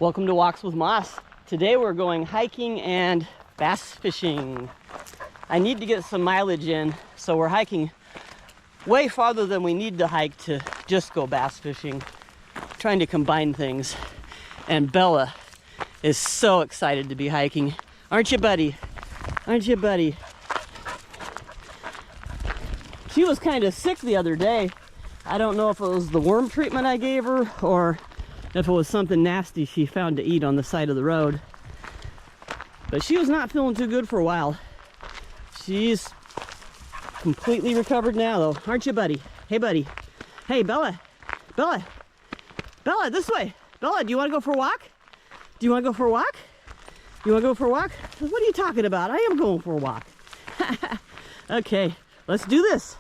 Welcome to Walks with Moss. Today we're going hiking and bass fishing. I need to get some mileage in, so we're hiking way farther than we need to hike to just go bass fishing. Trying to combine things. And Bella is so excited to be hiking. Aren't you, buddy? Aren't you, buddy? She was kind of sick the other day. I don't know if it was the worm treatment I gave her or if it was something nasty she found to eat on the side of the road. But she was not feeling too good for a while. She's completely recovered now, though. Aren't you, buddy? Hey, buddy. Hey, Bella. Bella. Bella, this way. Bella, do you want to go for a walk? Do you want to go for a walk? You want to go for a walk? What are you talking about? I am going for a walk. Okay, let's do this.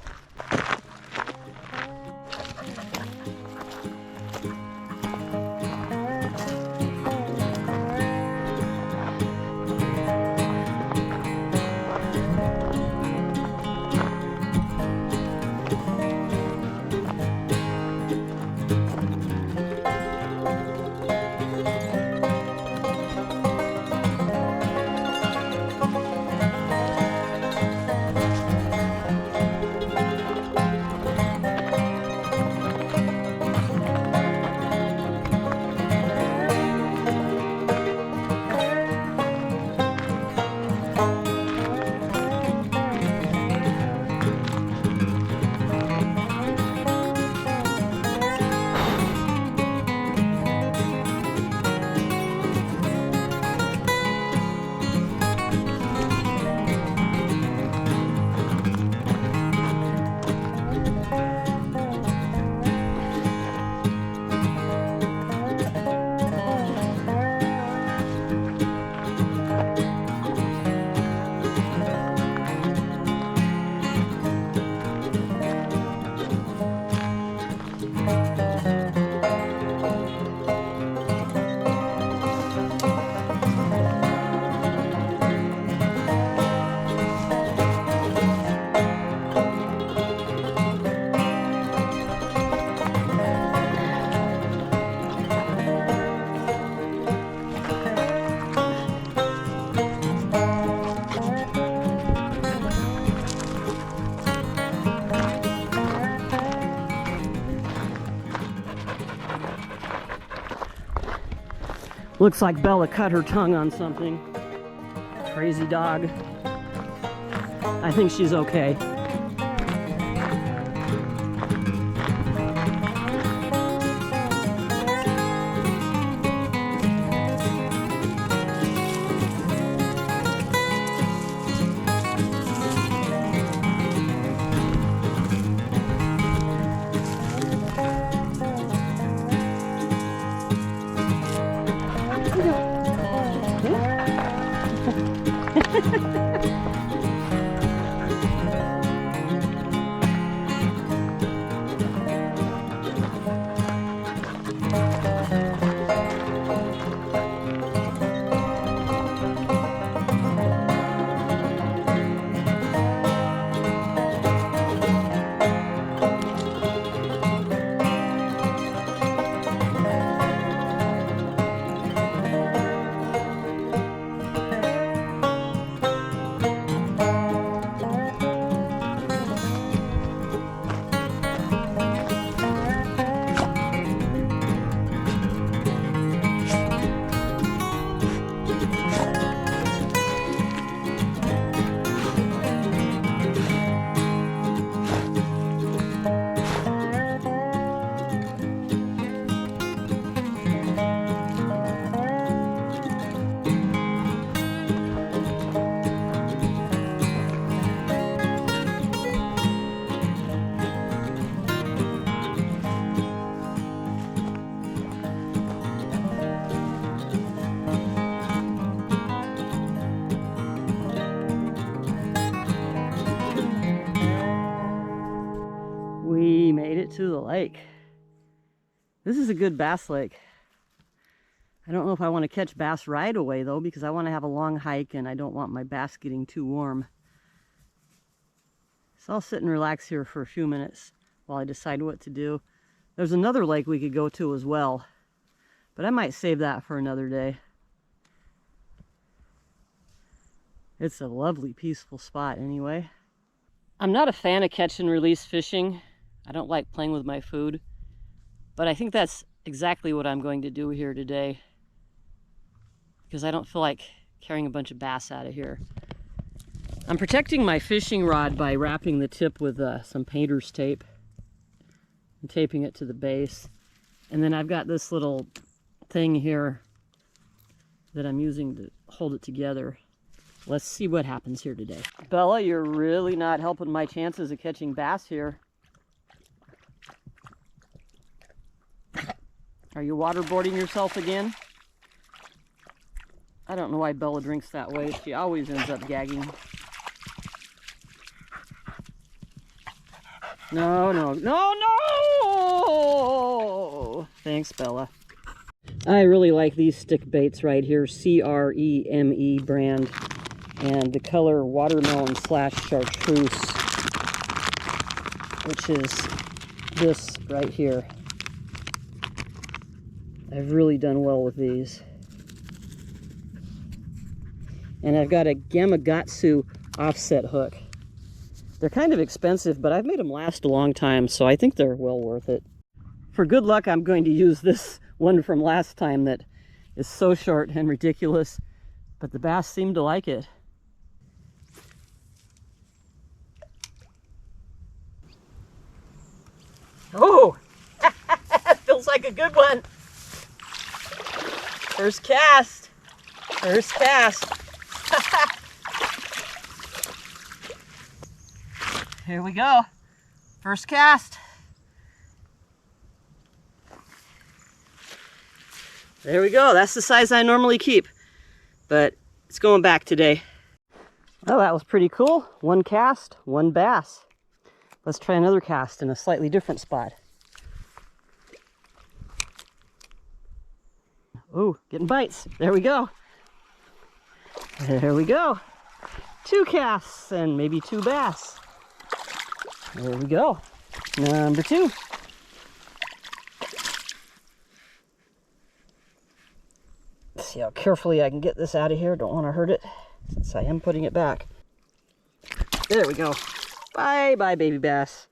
Looks like Bella cut her tongue on something. Crazy dog. I think she's okay. We made it to the lake. This is a good bass lake. I don't know if I want to catch bass right away though, because I want to have a long hike and I don't want my bass getting too warm. So I'll sit and relax here for a few minutes while I decide what to do. There's another lake we could go to as well, But I might save that for another day. It's a lovely, peaceful spot anyway. I'm not a fan of catch and release fishing. I don't like playing with my food. But I think that's exactly what I'm going to do here today, because I don't feel like carrying a bunch of bass out of here. I'm protecting my fishing rod by wrapping the tip with some painter's tape and taping it to the base. And then I've got this little thing here that I'm using to hold it together. Let's see what happens here today. Bella, you're really not helping my chances of catching bass here. Are you waterboarding yourself again? I don't know why Bella drinks that way. She always ends up gagging. No, no, no, no! Thanks, Bella. I really like these stick baits right here, CREME brand, and the color watermelon / chartreuse, which is this right here. I've really done well with these. And I've got a Gamakatsu offset hook. They're kind of expensive, but I've made them last a long time, so I think they're well worth it. For good luck, I'm going to use this one from last time that is so short and ridiculous, but the bass seem to like it. Oh! Feels like a good one. First cast. First cast. Here we go. First cast. There we go. That's the size I normally keep, but it's going back today. Well, that was pretty cool. One cast, one bass. Let's try another cast in a slightly different spot. Ooh, getting bites. There we go. There we go. 2 casts and maybe 2 bass. There we go. Number 2. Let's see how carefully I can get this out of here. Don't want to hurt it, since I am putting it back. There we go. Bye, bye, baby bass.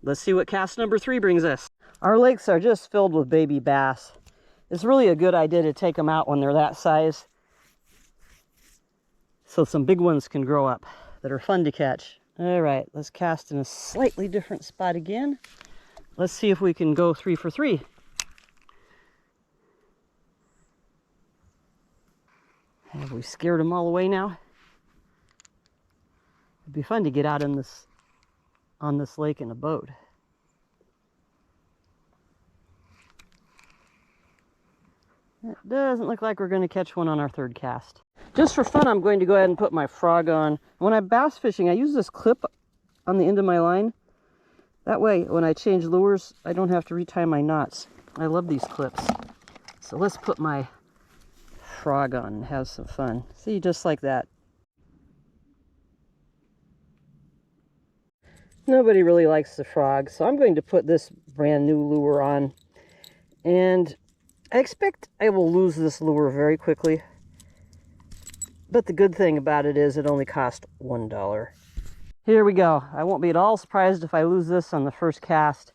Let's see what cast number 3 brings us. Our lakes are just filled with baby bass. It's really a good idea to take them out when they're that size, so some big ones can grow up that are fun to catch. All right, let's cast in a slightly different spot again. Let's see if we can go 3 for 3. Have we scared them all away now? It'd be fun to get out in on this lake in a boat. It doesn't look like we're going to catch one on our 3rd cast. Just for fun, I'm going to go ahead and put my frog on. When I'm bass fishing, I use this clip on the end of my line. That way, when I change lures, I don't have to retie my knots. I love these clips. So let's put my frog on and have some fun. See, just like that. Nobody really likes the frog, so I'm going to put this brand new lure on. And I expect I will lose this lure very quickly. But the good thing about it is it only cost $1. Here we go. I won't be at all surprised if I lose this on the first cast.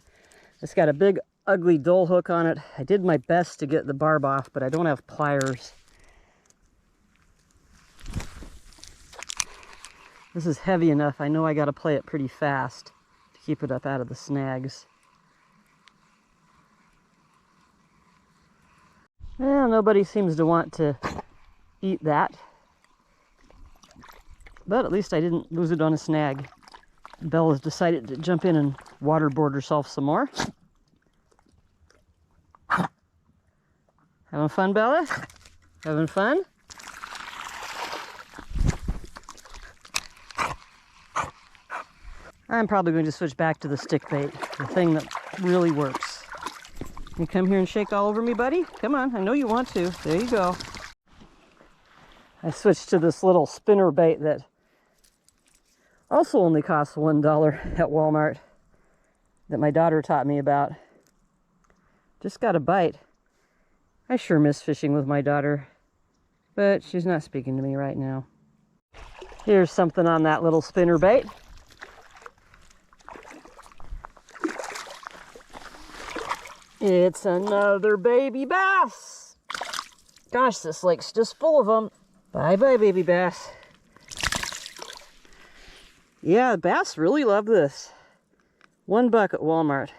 It's got a big, ugly dole hook on it. I did my best to get the barb off, but I don't have pliers. This is heavy enough. I know I got to play it pretty fast to keep it up out of the snags. Well, nobody seems to want to eat that. But at least I didn't lose it on a snag. Bella's decided to jump in and waterboard herself some more. Having fun, Bella? Having fun? I'm probably going to switch back to the stick bait, the thing that really works. You come here and shake all over me, buddy? Come on, I know you want to. There you go. I switched to this little spinner bait that also only costs $1 at Walmart, that my daughter taught me about. Just got a bite. I sure miss fishing with my daughter, but she's not speaking to me right now. Here's something on that little spinner bait. It's another baby bass. Gosh, this lake's just full of them. Bye-bye, baby bass. Yeah, bass really love this. $1 at Walmart.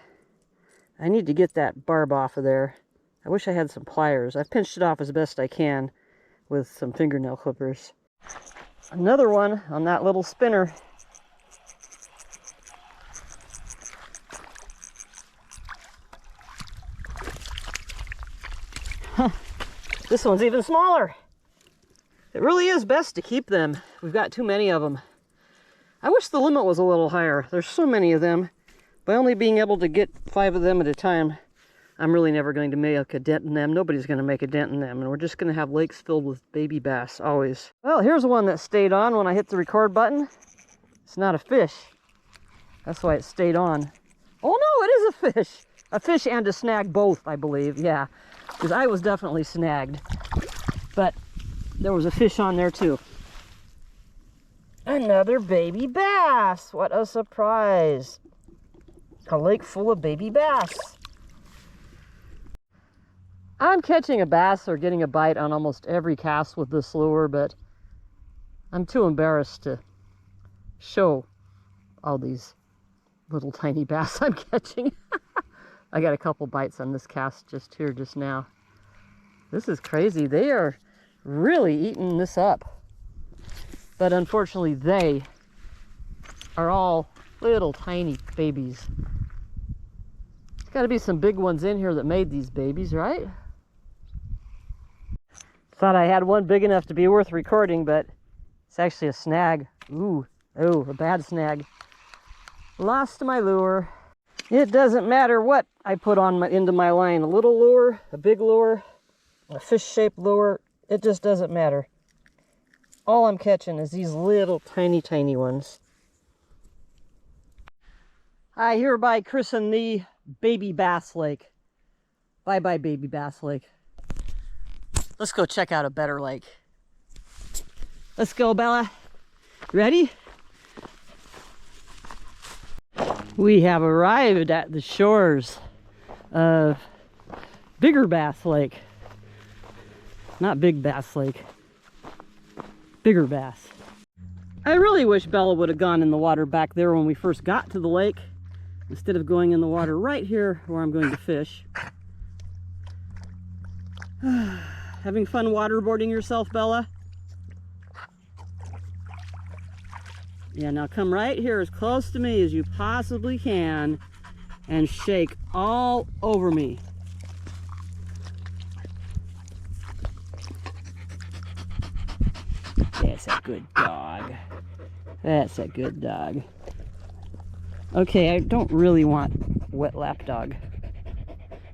I need to get that barb off of there. I wish I had some pliers. I've pinched it off as best I can with some fingernail clippers. Another one on that little spinner. Huh. This one's even smaller. It really is best to keep them. We've got too many of them. I wish the limit was a little higher. There's so many of them. By only being able to get 5 of them at a time, I'm really never going to make a dent in them. Nobody's going to make a dent in them. And we're just going to have lakes filled with baby bass, always. Well, here's one that stayed on when I hit the record button. It's not a fish. That's why it stayed on. Oh no, it is a fish. A fish and a snag both, I believe. Yeah, because I was definitely snagged. But there was a fish on there too. Another baby bass. What a surprise. A lake full of baby bass. I'm catching a bass or getting a bite on almost every cast with this lure, but I'm too embarrassed to show all these little tiny bass I'm catching. I got a couple bites on this cast just now. This is crazy. They are really eating this up. But unfortunately, they are all little tiny babies. There's got to be some big ones in here that made these babies, right? Thought I had one big enough to be worth recording, but it's actually a snag. Ooh, oh, a bad snag. Lost my lure. It doesn't matter what I put on into my line. A little lure, a big lure, a fish-shaped lure. It just doesn't matter. All I'm catching is these little tiny ones. I hereby christen the Baby Bass Lake. Bye-bye, Baby Bass Lake. Let's go check out a better lake. Let's go, Bella. Ready? We have arrived at the shores of Bigger Bass Lake. Not Big Bass Lake. Bigger Bass. I really wish Bella would have gone in the water back there when we first got to the lake, instead of going in the water right here where I'm going to fish. Having fun waterboarding yourself, Bella? Yeah, now come right here as close to me as you possibly can and shake all over me. That's a good dog. That's a good dog. Okay, I don't really want wet lap dog.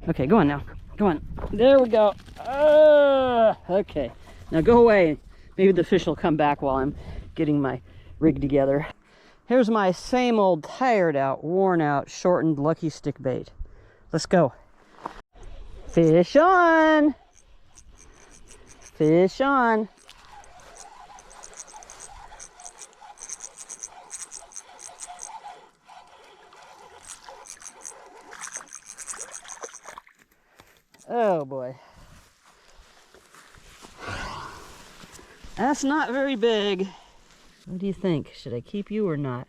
Okay, go on now. Go on. There we go. Okay, now go away. Maybe the fish will come back while I'm getting my rig together. Here's my same old tired out, worn out, shortened lucky stick bait. Let's go. Fish on. Fish on. Oh boy. That's not very big. What do you think? Should I keep you or not?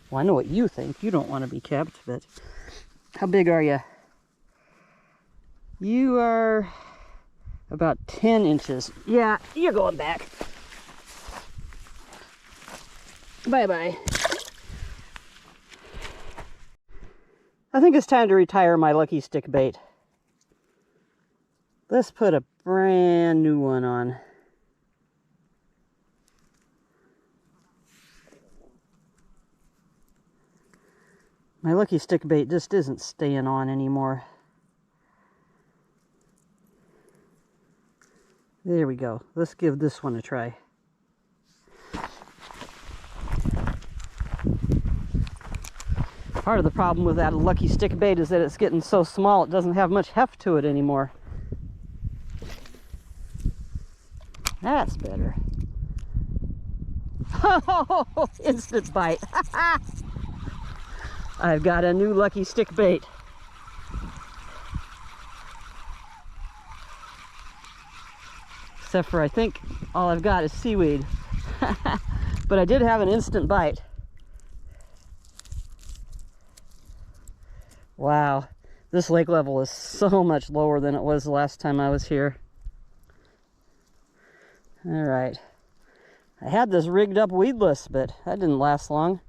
Well, I know what you think. You don't want to be kept, but how big are you? You are about 10 inches. Yeah, you're going back. Bye-bye. I think it's time to retire my lucky stick bait. Let's put a brand new one on. My lucky stick bait just isn't staying on anymore. There we go. Let's give this one a try. Part of the problem with that lucky stick bait is that it's getting so small it doesn't have much heft to it anymore. That's better. Oh, instant bite. I've got a new lucky stick bait. Except for I think all I've got is seaweed. But I did have an instant bite. Wow, this lake level is so much lower than it was the last time I was here. All right. I had this rigged up weedless, but that didn't last long.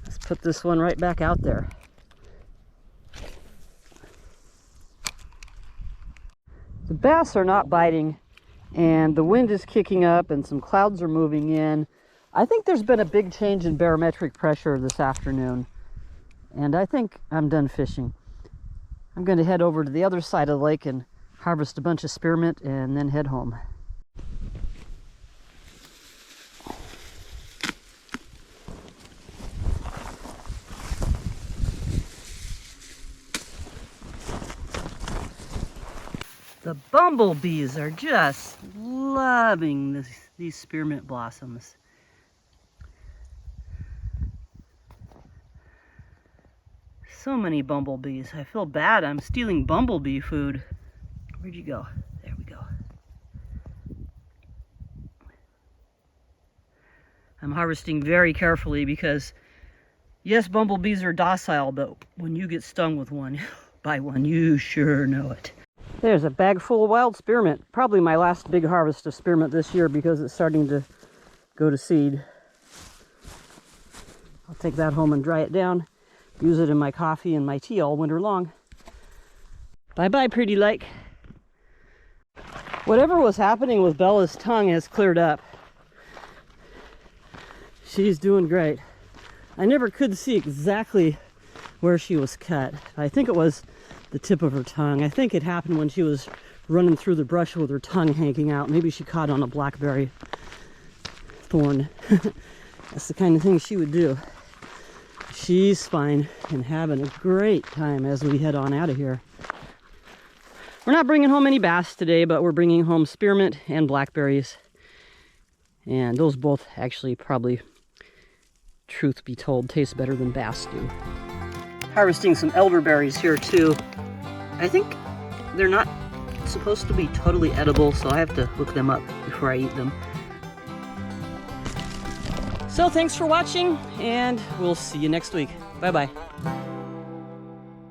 Let's put this one right back out there. The bass are not biting, and the wind is kicking up and some clouds are moving in. I think there's been a big change in barometric pressure this afternoon, and I think I'm done fishing. I'm going to head over to the other side of the lake and harvest a bunch of spearmint and then head home. The bumblebees are just loving these spearmint blossoms. So many bumblebees. I feel bad. I'm stealing bumblebee food. Where'd you go? There we go. I'm harvesting very carefully because, yes, bumblebees are docile, but when you get stung with one, by one, you sure know it. There's a bag full of wild spearmint. Probably my last big harvest of spearmint this year because it's starting to go to seed. I'll take that home and dry it down. Use it in my coffee and my tea all winter long. Bye-bye, pretty lake. Whatever was happening with Bella's tongue has cleared up. She's doing great. I never could see exactly where she was cut. I think it was the tip of her tongue. I think it happened when she was running through the brush with her tongue hanging out. Maybe she caught on a blackberry thorn. That's the kind of thing she would do. She's fine and having a great time as we head on out of here. We're not bringing home any bass today, but we're bringing home spearmint and blackberries. And those both actually probably, truth be told, taste better than bass do. Harvesting some elderberries here too. I think they're not supposed to be totally edible, so I have to look them up before I eat them. So thanks for watching, and we'll see you next week. Bye-bye.